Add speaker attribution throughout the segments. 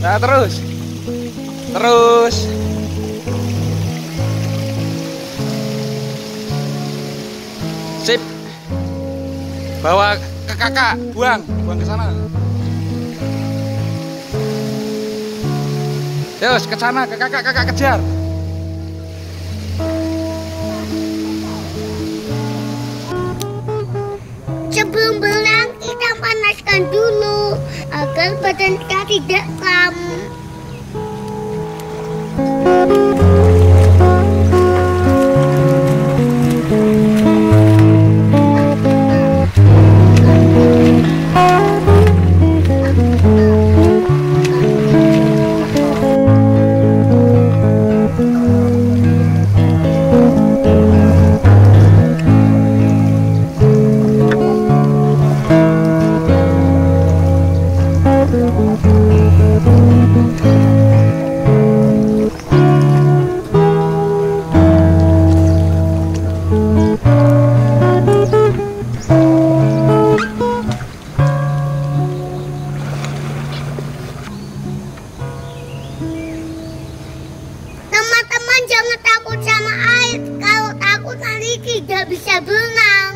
Speaker 1: Nah, terus. Sip. Bawa ke kakak, buang ke sana. Terus ke sana, ke kakak kejar.
Speaker 2: Sebelum berenang kita panaskan dulu agar badan kita tidak kram. Teman-teman jangan takut sama air. Kalau takut nanti tidak bisa berenang.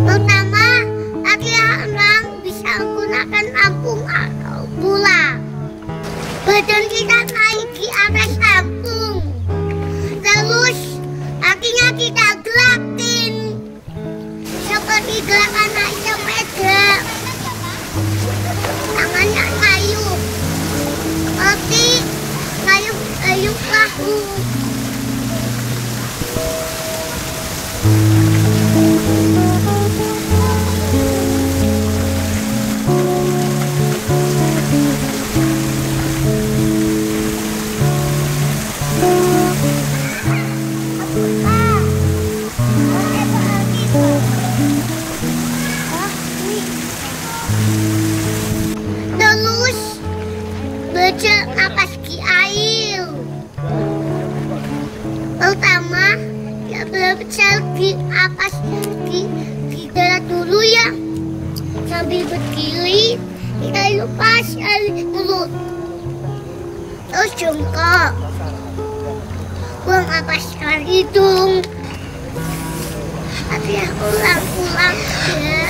Speaker 2: Pertama, latihan renang bisa menggunakan apung atau pula. Badan kita naik di atas apung. Pertama, ya belajar di atas di darat dulu ya. Sambil berdiri, kita lepas mulut. Terus jongkok. Buang atas ke hidung. Tapi ya ulang-ulang ya.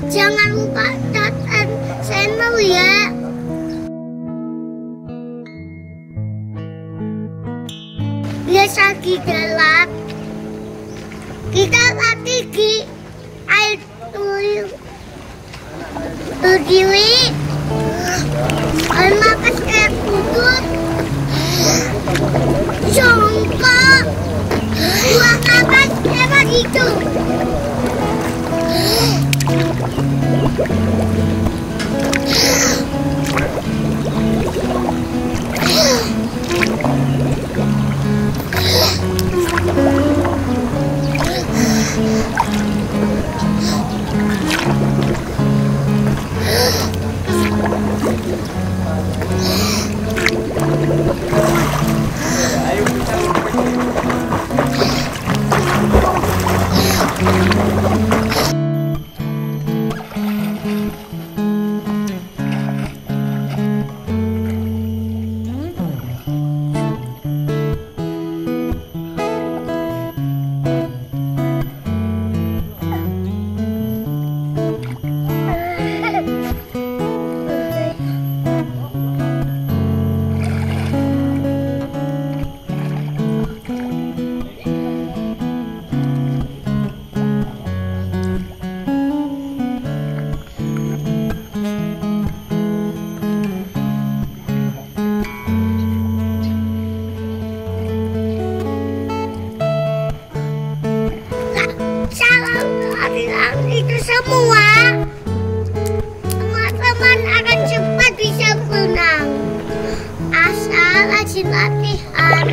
Speaker 2: Jangan lupa tonton channel ya. Biasa di dalam kita latih di air berdiri, napas kayak kudut, jongkok, buang napas kayak begitu. Itu semua teman-teman akan cepat bisa berenang asal rajin latihan.